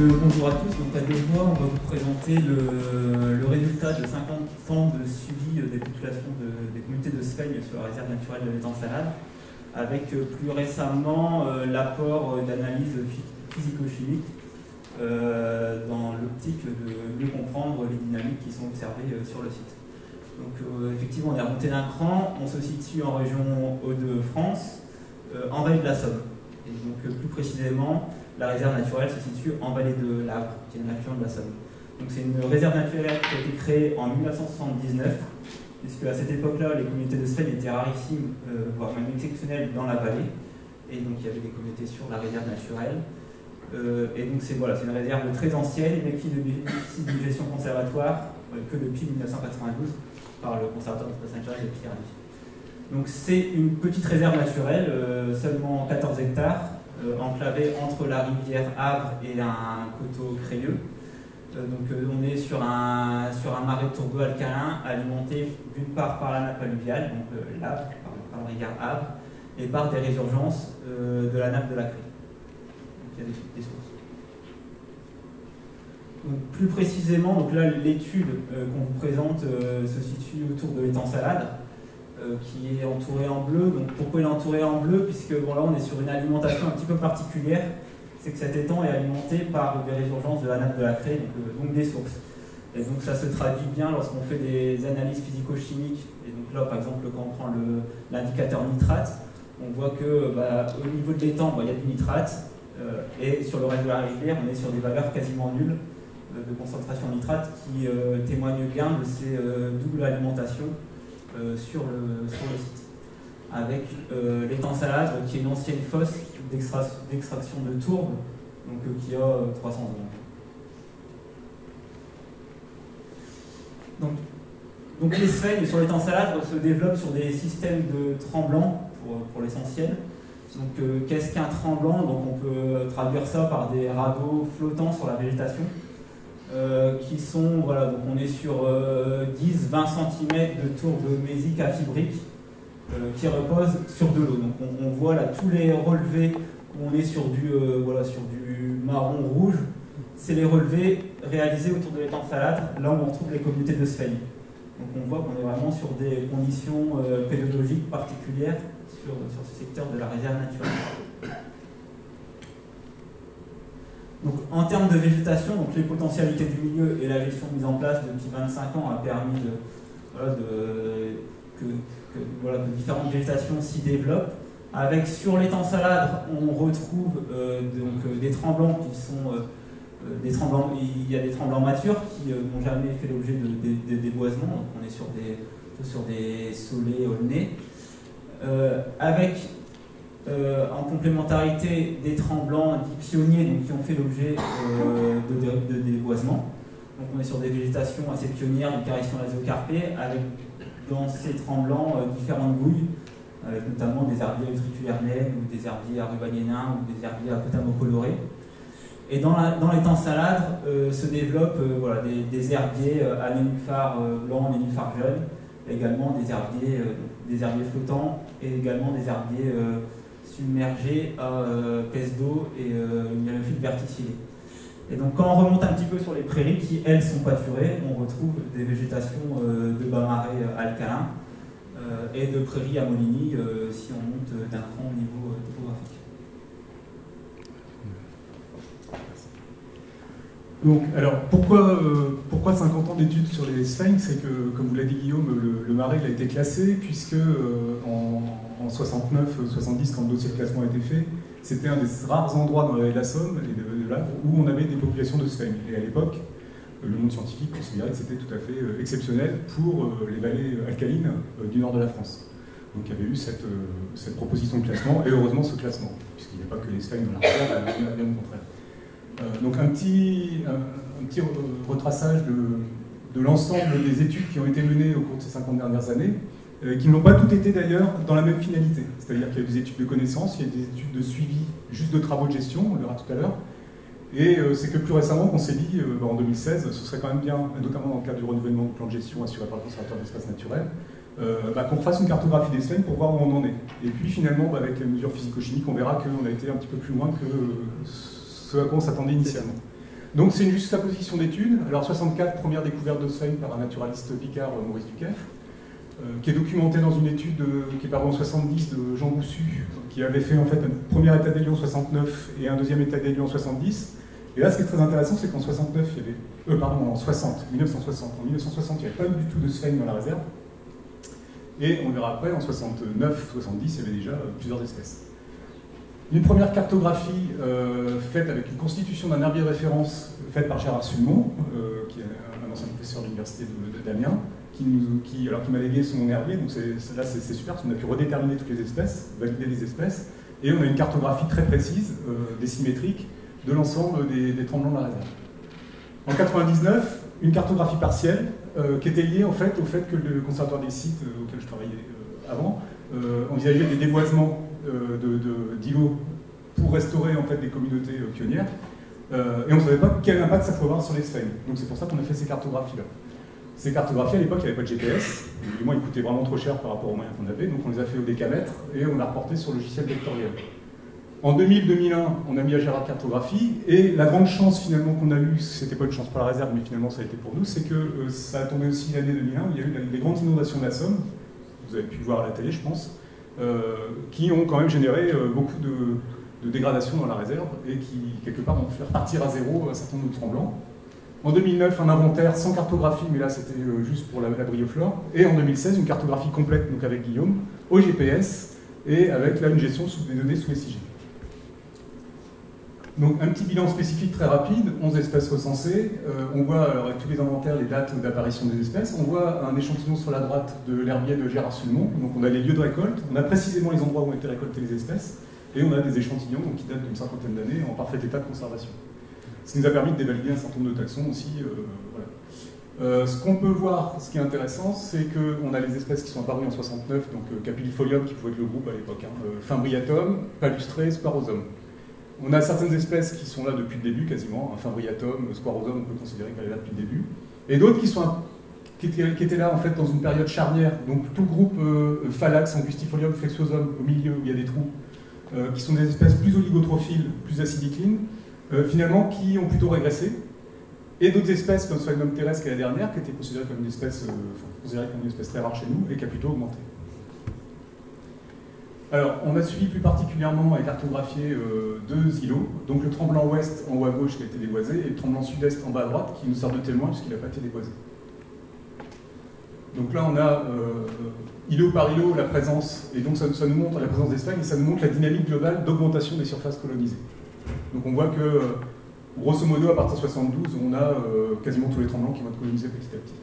bonjour à tous. Donc à deux voix, on va vous présenter le résultat de 50 ans de suivi des populations des communautés de Sfaigne sur la réserve naturelle de l'étang Salade, avec plus récemment l'apport d'analyses physico-chimiques dans l'optique de mieux comprendre les dynamiques qui sont observées sur le site. Donc effectivement, on est remonté d'un cran, on se situe en région Hauts-de-France, en vallée de la Somme. Et donc plus précisément, la réserve naturelle se situe en vallée de l'Avre, qui est un affluent de la Somme. Donc c'est une réserve naturelle qui a été créée en 1979, puisque à cette époque-là, les communautés de Sfaigne étaient rarissimes, voire même exceptionnelles dans la vallée. Et donc il y avait des communautés sur la réserve naturelle. Et donc c'est une réserve très ancienne, mais qui ne bénéficie d'une gestion conservatoire que depuis 1992 par le conservatoire d'espace naturel de Pierre. Donc c'est une petite réserve naturelle, seulement 14 hectares, enclavée entre la rivière Avre et un coteau crayeux. Donc on est sur un marais turbo-alcalin alimenté d'une part par la nappe alluviale, donc l'Avre, par la rivière Avre, et par des résurgences de la nappe de la Crée. Donc il y a des sources. Donc, plus précisément, donc là l'étude qu'on vous présente se situe autour de l'étang Salade, qui est entouré en bleu. Donc pourquoi il est entouré en bleu? Puisque bon, là on est sur une alimentation un petit peu particulière, c'est que cet étang est alimenté par des résurgences de la nappe de la Crée, donc des sources. Et donc ça se traduit bien lorsqu'on fait des analyses physico-chimiques. Et donc là par exemple quand on prend l'indicateur nitrate, on voit que au niveau de l'étang, il y a du nitrate, et sur le reste de la rivière on est sur des valeurs quasiment nulles de concentration de nitrate qui témoignent bien de ces doubles alimentations sur le site, avec l'étang Salade qui est une ancienne fosse d'extraction de tourbe, donc qui a 300 ans. Donc les sphènes sur l'étang Salade se développent sur des systèmes de tremblants pour l'essentiel. Donc qu'est-ce qu'un tremblant? Donc on peut traduire ça par des radeaux flottants sur la végétation. Qui sont, donc on est sur 10-20 cm de tourbe mésique à fibrique qui reposent sur de l'eau. Donc on voit là tous les relevés où on est sur du marron rouge, c'est les relevés réalisés autour de l'étang Salade, là où on retrouve les communautés de Sfaigne. Donc on voit qu'on est vraiment sur des conditions pédologiques particulières sur ce secteur de la réserve naturelle. Donc, en termes de végétation, donc les potentialités du milieu et la gestion mise en place depuis 25 ans a permis que différentes végétations s'y développent. Avec sur l'étang Salade, on retrouve des tremblants qui sont il y a des tremblants matures qui n'ont jamais fait l'objet de déboisement. Donc on est sur des saulées aulnés. Avec en complémentarité des tremblants dits pionniers, donc qui ont fait l'objet de déboisement. Donc on est sur des végétations assez pionnières du Carisson lasiocarpé, avec dans ces tremblants différentes gouilles, avec notamment des herbiers à utriculaires naines, ou des herbiers à rubaniers nains, ou des herbiers à potamo-colorés. Et dans l'étang Salade se développent des herbiers à nénuphars blancs, nénuphars jaunes, également des herbiers flottants, et également des herbiers submergés à pèse d'eau et myriophytes verticillés. Et donc quand on remonte un petit peu sur les prairies qui, elles, sont pâturées, on retrouve des végétations de bas-marais alcalins et de prairies à Molini si on monte d'un cran au niveau topographique. Donc, alors, pourquoi 50 ans d'études sur les sphènes? C'est que, comme vous l'a dit Guillaume, le marais il a été classé, puisque en 69-70, quand le dossier de classement a été fait, c'était un des rares endroits dans la vallée de la Somme et de l'Avre où on avait des populations de sphènes. Et à l'époque, le monde scientifique considérait que c'était tout à fait exceptionnel pour les vallées alcalines du nord de la France. Donc il y avait eu cette proposition de classement, et heureusement ce classement, puisqu'il n'y a pas que les sphènes dans la réserve, bien au contraire. Donc un petit retraçage de l'ensemble des études qui ont été menées au cours de ces 50 dernières années, qui n'ont pas toutes été d'ailleurs dans la même finalité. C'est-à-dire qu'il y a des études de connaissances, il y a des études de suivi juste de travaux de gestion, on le verra tout à l'heure, et c'est que plus récemment qu'on s'est dit, en 2016, ce serait quand même bien, notamment dans le cadre du renouvellement du plan de gestion assuré par le conservatoire de l'espace naturel, qu'on fasse une cartographie des sphènes pour voir où on en est. Et puis finalement, avec les mesures physico-chimiques, on verra qu'on a été un petit peu plus loin que ce à quoi on s'attendait initialement. Donc c'est une juxtaposition d'études. Alors 64, première découverte de sphènes par un naturaliste picard, Maurice Duquesne, qui est documentée dans une étude qui est parue en 70 de Jean Boussu, qui avait fait en fait un premier état des lieux en 69 et un deuxième état des lieux en 70. Et là, ce qui est très intéressant, c'est qu'en 69, il y avait, en 1960, il n'y avait pas du tout de sphènes dans la réserve. Et on verra après, en 69, 70, il y avait déjà plusieurs espèces. Une première cartographie faite avec une constitution d'un herbier de référence faite par Gérard Sulmont, qui est un ancien professeur de l'université d'Amiens, qui m'a légué son herbier. Donc là, c'est super, parce qu'on a pu redéterminer toutes les espèces, valider les espèces, et on a une cartographie très précise, décimétrique, de l'ensemble des tremblants de la réserve. En 99, une cartographie partielle qui était liée en fait, au fait que le conservatoire des sites auquel je travaillais avant envisageait des déboisements d'îlots pour restaurer en fait, des communautés pionnières. Et on ne savait pas quel impact ça pouvait avoir sur les sphènes. Donc c'est pour ça qu'on a fait ces cartographies-là. Ces cartographies, à l'époque, il n'y avait pas de GPS. Du moins, ils coûtaient vraiment trop cher par rapport aux moyens qu'on avait. Donc on les a fait au décamètre et on a reporté sur le logiciel vectoriel. En 2000-2001, on a mis à Gérard Cartographie, et la grande chance finalement qu'on a eue, c'était pas une chance pour la réserve, mais finalement ça a été pour nous, c'est que ça a tombé aussi l'année 2001, où il y a eu les grandes inondations de la Somme, vous avez pu le voir à la télé je pense, qui ont quand même généré beaucoup de dégradations dans la réserve, et qui quelque part ont fait repartir à zéro un certain nombre de tremblants. En 2009, un inventaire sans cartographie, mais là c'était juste pour la brioflore, et en 2016, une cartographie complète, donc avec Guillaume, au GPS, et avec là une gestion des données sous SIG. Donc un petit bilan spécifique très rapide, 11 espèces recensées, on voit alors, avec tous les inventaires les dates d'apparition des espèces, on voit un échantillon sur la droite de l'herbier de Gérard Sulmont, donc on a les lieux de récolte, on a précisément les endroits où ont été récoltées les espèces, et on a des échantillons donc, qui datent d'une cinquantaine d'années en parfait état de conservation. Ce qui nous a permis de dévalider un certain nombre de taxons aussi. Voilà. Ce qu'on peut voir, ce qui est intéressant, c'est qu'on a les espèces qui sont apparues en 69, donc Capillifolium qui pouvait être le groupe à l'époque, Fimbriatum, Palustré, Squarosum. On a certaines espèces qui sont là depuis le début quasiment, Fimbriatum, Squarosum, on peut considérer qu'elle est là depuis le début, et d'autres qui étaient là en fait dans une période charnière, donc tout le groupe Phalax, Angustifolium, Flexosum, au milieu où il y a des trous, qui sont des espèces plus oligotrophiles, plus acidiclines, finalement qui ont plutôt régressé, et d'autres espèces comme Sphagnum terrestre qui est la dernière, qui était considérée comme une espèce, très rare chez nous, et qui a plutôt augmenté. Alors, on a suivi plus particulièrement et cartographié deux îlots, donc le tremblant ouest en haut à gauche qui a été déboisé, et le tremblant sud-est en bas à droite qui nous sert de témoin puisqu'il n'a pas été déboisé. Donc là, on a îlot par îlot la présence, et donc ça nous montre la présence d'Espagne, et ça nous montre la dynamique globale d'augmentation des surfaces colonisées. Donc on voit que, grosso modo, à partir de 72, on a quasiment tous les tremblants qui vont être colonisés petit à petit.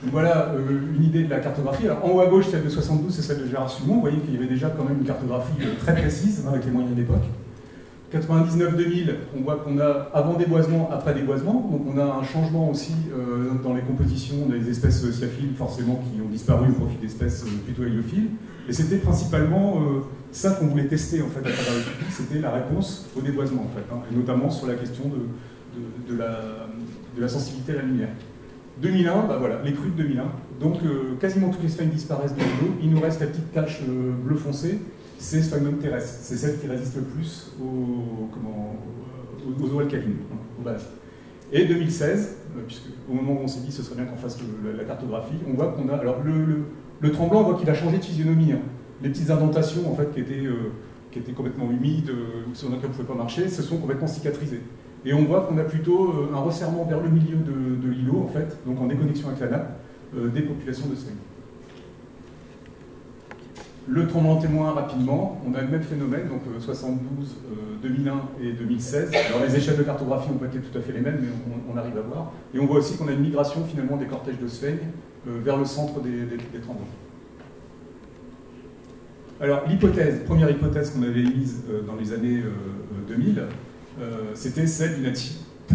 Donc voilà une idée de la cartographie. Alors, en haut à gauche, celle de 72, c'est celle de Gérard Sulmont. Vous voyez qu'il y avait déjà quand même une cartographie très précise, avec les moyens d'époque. 99-2000, on voit qu'on a avant déboisement, après déboisement. Donc on a un changement aussi dans les compositions des espèces siaphiles, forcément, qui ont disparu au profit d'espèces plutôt héliophiles. Et c'était principalement ça qu'on voulait tester en fait, à travers l'étude, c'était la réponse au déboisement, en fait, et notamment sur la question de la sensibilité à la lumière. 2001, bah voilà, les crues de 2001. Donc quasiment toutes les sphènes disparaissent de l'eau. Il nous reste la petite tache bleu foncé, c'est Sphagnum terrestre. C'est celle qui résiste le plus aux eaux alcalines, aux bases. Et 2016, puisque au moment où on s'est dit ce serait bien qu'on fasse la cartographie, on voit qu'on a. Alors le tremblant, on voit qu'il a changé de physionomie. Les petites indentations en fait, qui étaient complètement humides, sur lesquelles on ne pouvait pas marcher, se sont complètement cicatrisées. Et on voit qu'on a plutôt un resserrement vers le milieu de l'îlot, en fait, donc en déconnexion avec la nappe, des populations de sphènes. Le tremblement témoin, rapidement, on a le même phénomène, donc 72, 2001 et 2016. Alors les échelles de cartographie n'ont pas été tout à fait les mêmes, mais on arrive à voir. Et on voit aussi qu'on a une migration finalement des cortèges de sphènes vers le centre des tremblements. Alors l'hypothèse, première hypothèse qu'on avait émise dans les années 2000, c'était celle d'une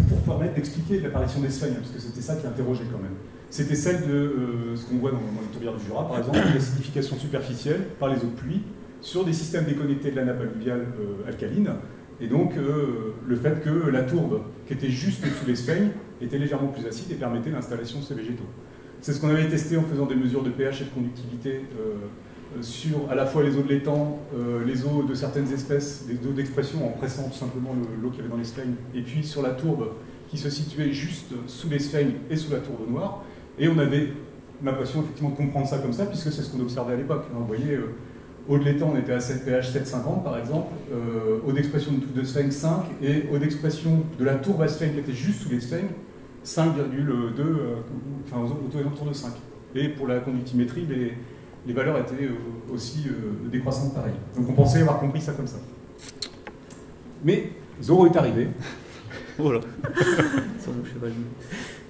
pour permettre d'expliquer l'apparition des sphènes, parce que c'était ça qui interrogeait quand même. C'était celle de ce qu'on voit dans les tourbières du Jura, par exemple, l'acidification superficielle par les eaux de pluie sur des systèmes déconnectés de la nappe alluviale alcaline, et donc le fait que la tourbe, qui était juste sous les sphènes, était légèrement plus acide et permettait l'installation de ces végétaux. C'est ce qu'on avait testé en faisant des mesures de pH et de conductivité sur à la fois les eaux de l'étang, les eaux de certaines espèces, des eaux d'expression en pressant tout simplement l'eau qu'il y avait dans les sphènes, et puis sur la tourbe qui se situait juste sous les sphènes et sous la tourbe noire. Et on avait l'impression effectivement de comprendre ça comme ça, puisque c'est ce qu'on observait à l'époque. Vous voyez, eau de l'étang, on était à pH 7,50 par exemple, eau d'expression de sphène 5, et eau d'expression de la tourbe à sphène qui était juste sous les sphènes, 5,2, enfin autour de 5. Et pour la conductimétrie, les valeurs étaient aussi décroissantes pareil. Donc on pensait avoir compris ça comme ça. Mais Zoro est arrivé. Voilà.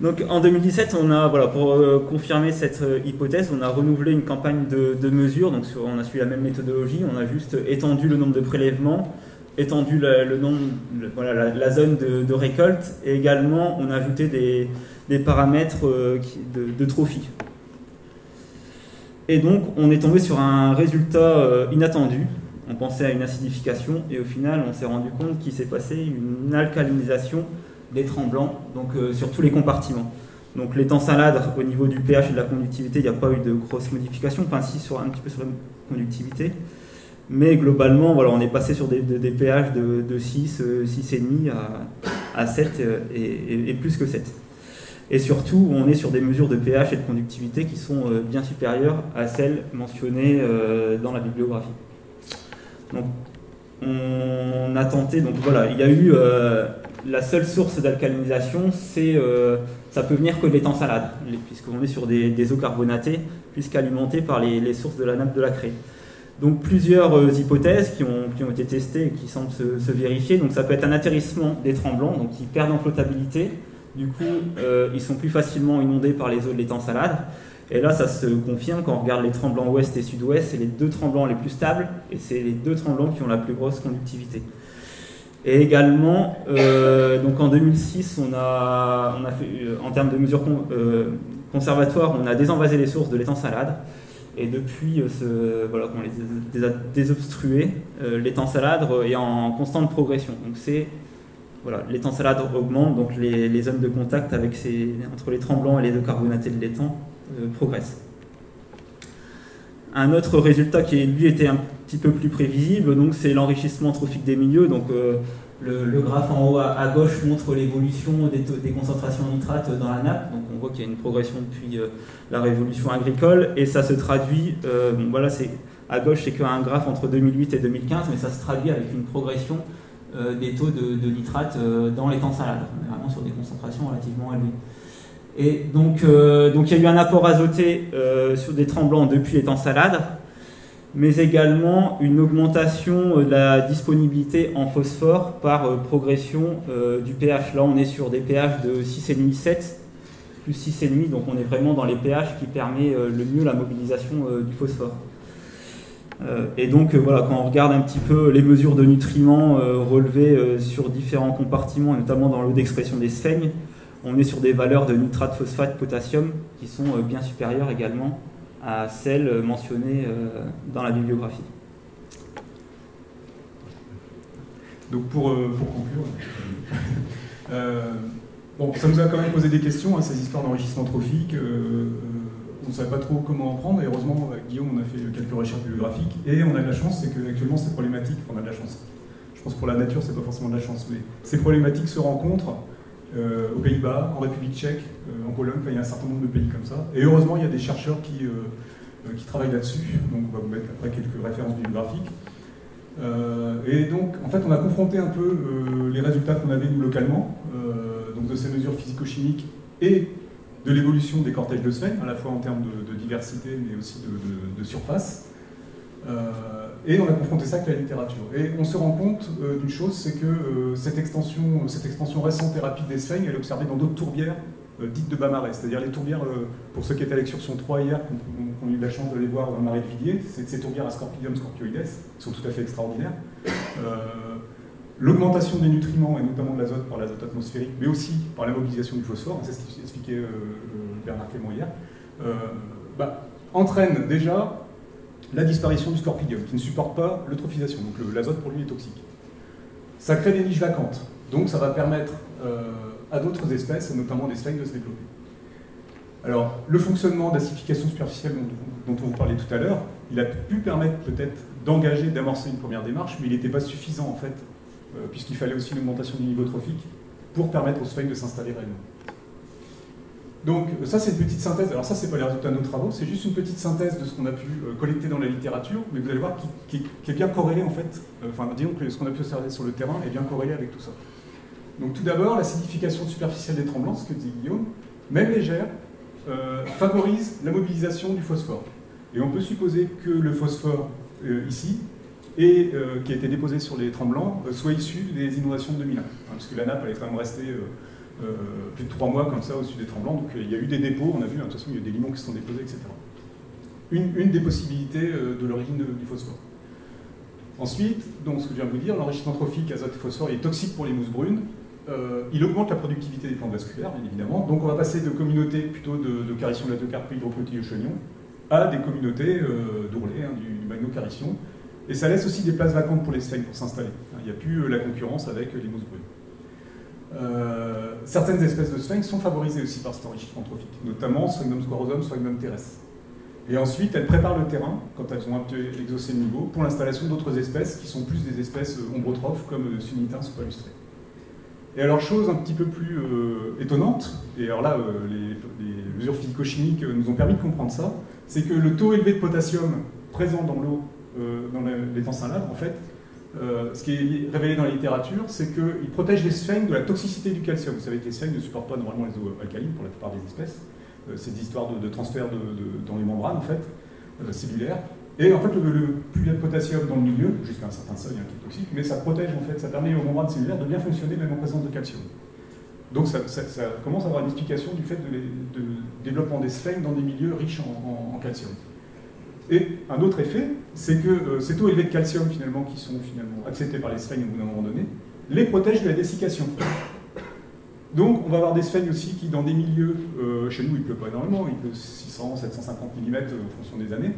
Donc en 2017, on a, voilà, pour confirmer cette hypothèse, on a renouvelé une campagne de mesures. Donc on a suivi la même méthodologie, on a juste étendu le nombre de prélèvements, étendu le nombre, voilà, la zone de récolte, et également on a ajouté des paramètres de trophie. Et donc on est tombé sur un résultat inattendu. On pensait à une acidification et au final on s'est rendu compte qu'il s'est passé une alcalinisation des tremblants, donc sur tous les compartiments. Donc l'étang Salades, au niveau du pH et de la conductivité, il n'y a pas eu de grosse modification, enfin si, un petit peu sur la conductivité, mais globalement voilà, on est passé sur des pH de 6, 6,5 à 7 et plus que 7. Et surtout, on est sur des mesures de pH et de conductivité qui sont bien supérieures à celles mentionnées dans la bibliographie. Donc, on a tenté, donc voilà, il y a eu la seule source d'alcalinisation, ça peut venir que de l'étang Salades, puisqu'on est sur des eaux carbonatées, puisqu'alimentées par les sources de la nappe de la craie. Donc plusieurs hypothèses qui ont été testées et qui semblent se vérifier. Donc ça peut être un atterrissement des tremblants, donc qui perdent en flottabilité. Du coup, ils sont plus facilement inondés par les eaux de l'étang Salades. Et là, ça se confirme quand on regarde les tremblants ouest et sud-ouest, c'est les deux tremblants les plus stables et c'est les deux tremblants qui ont la plus grosse conductivité. Et également, donc en 2006, on a fait, en termes de mesures conservatoires, on a désenvasé les sources de l'étang Salades. Et depuis, voilà, qu'on les a désobstrués, l'étang Salades est en constante progression. Donc voilà, l'étang Salades augmente, donc les zones de contact entre les tremblants et les eaux carbonatées de l'étang progressent. Un autre résultat qui, lui, était un petit peu plus prévisible, donc c'est l'enrichissement trophique des milieux. Donc, le graphe en haut à gauche montre l'évolution des concentrations en nitrate dans la nappe. Donc on voit qu'il y a une progression depuis la révolution agricole, et ça se traduit, bon, voilà, à gauche c'est qu'un graphe entre 2008 et 2015, mais ça se traduit avec une progression des taux de nitrate dans l'étang Salades. On est vraiment sur des concentrations relativement élevées. Et donc il y a eu un apport azoté sur des tremblants depuis l'étang Salades, mais également une augmentation de la disponibilité en phosphore par progression du pH. Là, on est sur des pH de 6,5-7, plus 6,5, donc on est vraiment dans les pH qui permet le mieux la mobilisation du phosphore. Et donc, voilà, quand on regarde un petit peu les mesures de nutriments relevées sur différents compartiments, et notamment dans l'eau d'expression des sphènes, on est sur des valeurs de nitrate, phosphate, potassium qui sont bien supérieures également à celles mentionnées dans la bibliographie. Donc pour conclure, bon, ça nous a quand même posé des questions, hein, ces histoires d'enrichissement trophique. On ne savait pas trop comment en prendre, et heureusement, avec Guillaume, on a fait quelques recherches bibliographiques, et on a de la chance, c'est qu'actuellement c'est problématique, on a de la chance. Je pense que pour la nature, c'est pas forcément de la chance, mais ces problématiques se rencontrent aux Pays-Bas, en République tchèque, en Pologne, enfin, il y a un certain nombre de pays comme ça. Et heureusement, il y a des chercheurs qui travaillent là-dessus, donc on va vous mettre après quelques références bibliographiques. Et donc, en fait, on a confronté un peu les résultats qu'on avait nous localement, donc de ces mesures physico-chimiques et de l'évolution des cortèges de sphènes, à la fois en termes de diversité, mais aussi de surface. Et on a confronté ça avec la littérature. Et on se rend compte d'une chose, c'est que cette extension récente et rapide des sphènes, elle est observée dans d'autres tourbières dites de bas marais. C'est-à-dire les tourbières, pour ceux qui étaient à l'excursion 3 hier, qui ont eu la chance de les voir dans le marais de Villiers, c'est ces tourbières à Scorpidium scorpioides, qui sont tout à fait extraordinaires. L'augmentation des nutriments, et notamment de l'azote par l'azote atmosphérique, mais aussi par la mobilisation du phosphore, c'est ce qu'expliquait Bernard Clément hier, entraîne déjà la disparition du scorpidium, qui ne supporte pas l'eutrophisation, donc l'azote pour lui est toxique. Ça crée des niches vacantes, donc ça va permettre à d'autres espèces, notamment des sphènes, de se développer. Alors, le fonctionnement d'acidification superficielle dont on vous parlait tout à l'heure, il a pu permettre peut-être d'engager, d'amorcer une première démarche, mais il n'était pas suffisant en fait, puisqu'il fallait aussi une augmentation du niveau trophique pour permettre aux sphaignes de s'installer réellement. Donc ça c'est une petite synthèse, alors ça c'est pas les résultats de nos travaux, c'est juste une petite synthèse de ce qu'on a pu collecter dans la littérature, mais vous allez voir qui est bien corrélé en fait, enfin disons que ce qu'on a pu observer sur le terrain est bien corrélé avec tout ça. Donc tout d'abord, l'acidification superficielle des tremblants, ce que dit Guillaume, même légère, favorise la mobilisation du phosphore. Et on peut supposer que le phosphore ici, qui a été déposé sur les tremblants, soit issu des inondations de 2001, parce que la nappe elle est quand même restée plus de 3 mois comme ça au-dessus des tremblants, donc il y a eu des dépôts, on a vu, de toute façon il y a eu des limons qui se sont déposés, etc. Une des possibilités de l'origine du phosphore. Ensuite, donc ce que je viens de vous dire, l'enrichissement trophique azote et phosphore est toxique pour les mousses brunes, il augmente la productivité des plantes vasculaires, bien évidemment, donc on va passer de communautés plutôt de carition de l'atocarpe hydroprotéochonion à des communautés d'ourlets, du magnocaricion, et ça laisse aussi des places vacantes pour les sphaignes pour s'installer. Il n'y a plus la concurrence avec les mousses brunes. Certaines espèces de sphaignes sont favorisées aussi par cet enrichissement trophique, notamment Sphagnum squarosum, Sphagnum teres. Et ensuite, elles préparent le terrain, quand elles ont un peu exaucé le niveau, pour l'installation d'autres espèces qui sont plus des espèces ombrotrophes, comme le Sunnitin ou palustré. Et alors, chose un petit peu plus étonnante, et alors là, les mesures physico-chimiques nous ont permis de comprendre ça, c'est que le taux élevé de potassium présent dans l'eau, dans l'étang Saint-Lâbre, en fait, ce qui est révélé dans la littérature, c'est qu'il protège les sphaignes de la toxicité du calcium. Vous savez que les sphaignes ne supportent pas normalement les eaux alcalines pour la plupart des espèces. C'est des histoires de transfert dans les membranes, en fait, cellulaires. Et en fait, plus il y a de potassium dans le milieu, jusqu'à un certain seuil qui est toxique, mais ça protège, en fait, ça permet aux membranes cellulaires de bien fonctionner même en présence de calcium. Donc ça commence à avoir une explication du fait de développement des sphaignes dans des milieux riches en calcium. Et un autre effet, c'est que ces taux élevés de calcium, finalement, qui sont finalement acceptés par les sphaignes au bout d'un moment donné, les protègent de la dessiccation. Donc on va avoir des sphaignes aussi qui, dans des milieux, chez nous il ne pleut pas énormément, il pleut 600, 750 mm en fonction des années,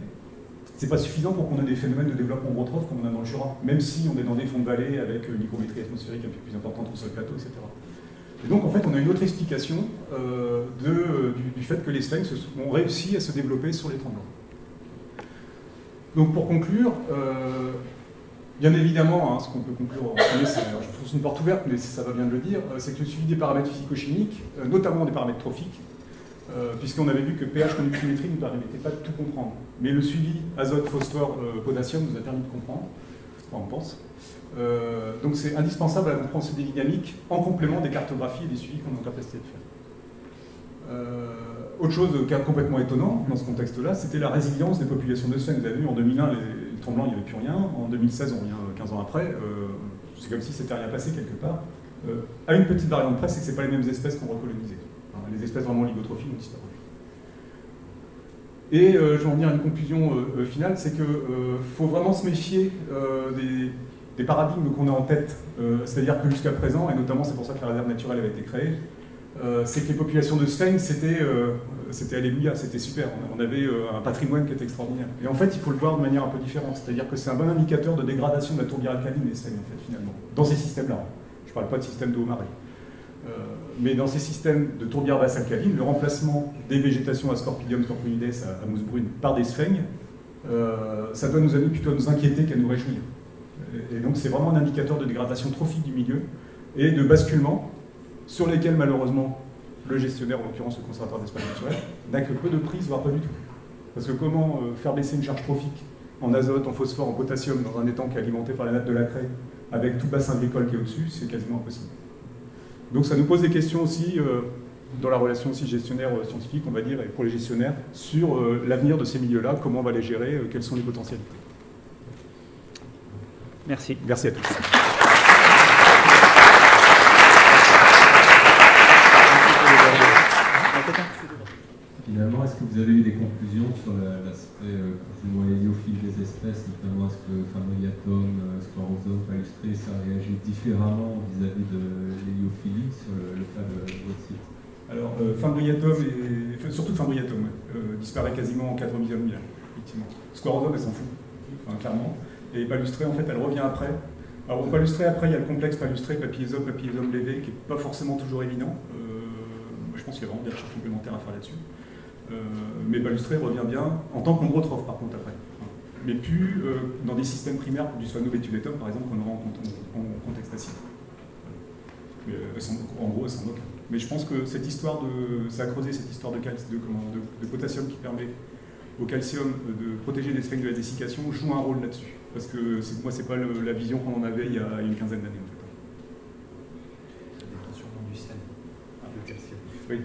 c'est pas suffisant pour qu'on ait des phénomènes de développement ombrotrophe comme on a dans le Jura, même si on est dans des fonds de vallée avec une hygrométrie atmosphérique un peu plus importante sur le plateau, etc. Et donc en fait on a une autre explication du fait que les sphaignes ont réussi à se développer sur les tremblants. Donc pour conclure, bien évidemment, ce qu'on peut conclure en premier, je trouve une porte ouverte, mais ça va bien de le dire, c'est que le suivi des paramètres physico-chimiques, notamment des paramètres trophiques, puisqu'on avait vu que pH conductimétrie ne nous permettait pas de tout comprendre. Mais le suivi azote, phosphore, potassium nous a permis de comprendre, on pense. Donc c'est indispensable à comprendre ces dynamiques en complément des cartographies et des suivis qu'on est en capacité de faire. Autre chose qui est complètement étonnant dans ce contexte-là, c'était la résilience des populations de sphaignes. Vous avez vu, en 2001, les tremblants, il n'y avait plus rien. En 2016, on revient 15 ans après. C'est comme si c'était rien passé quelque part. À une petite variante près, c'est que ce n'est pas les mêmes espèces qu'on recolonisait. Les espèces vraiment ligotrophiques ont disparu. Et je vais en venir à une conclusion finale, c'est qu'il faut vraiment se méfier des paradigmes qu'on a en tête. C'est-à-dire que jusqu'à présent, et notamment c'est pour ça que la réserve naturelle avait été créée, c'est que les populations de sphaignes, c'était alléluia, c'était super. On avait un patrimoine qui était extraordinaire. Et en fait, il faut le voir de manière un peu différente. C'est-à-dire que c'est un bon indicateur de dégradation de la tourbière alcaline, les sphaignes, en fait, finalement. Dans ces systèmes-là. Je ne parle pas de système de haut marais. Mais dans ces systèmes de tourbières basses alcalines, le remplacement des végétations Ascorpidium scorpionides à mousse brune par des sphaignes, ça doit nous amener plutôt à nous inquiéter qu'à nous réjouir. Et donc, c'est vraiment un indicateur de dégradation trophique du milieu et de basculement, sur lesquels, malheureusement, le gestionnaire, en l'occurrence le conservatoire d'espace naturel, n'a que peu de prise, voire pas du tout. Parce que comment faire baisser une charge trophique en azote, en phosphore, en potassium, dans un étang qui est alimenté par la nappe de la craie, avec tout le bassin agricole qui est au-dessus, c'est quasiment impossible. Donc ça nous pose des questions aussi, dans la relation aussi gestionnaire-scientifique, on va dire, et pour les gestionnaires, sur l'avenir de ces milieux-là, comment on va les gérer, quelles sont les potentialités. Merci. Merci à tous. Finalement, est-ce que vous avez eu des conclusions sur l'aspect plus ou moins héliophile des espèces, notamment est-ce que Phabriatum, Squarosum, palustré, ça réagit différemment vis-à-vis de l'héliophilie sur le cas de votre site? Alors, Phabriatum, surtout Phabriatum, disparaît quasiment en 4 millions de milles, effectivement. Squarosum, elle s'en fout, enfin, clairement. Et palustré, en fait, elle revient après. Alors, au palustré, après, il y a le complexe palustré, papillésome lévé, qui n'est pas forcément toujours évident. Je pense qu'il y a vraiment des recherches complémentaires à faire là-dessus. mais balustré revient bien en tant qu'ombrotrophe par contre après. Mais plus dans des systèmes primaires du Sphanovétuletum par exemple qu'on aura en contexte acide. Mais, en gros, elles s'en moquent. Mais je pense que cette histoire ça a creusé cette histoire de potassium qui permet au calcium de protéger des sphaignes de la dessiccation joue un rôle là-dessus. Parce que moi, c'est pas la vision qu'on en avait il y a une quinzaine d'années en fait. Sûrement du sel, le calcium. Oui.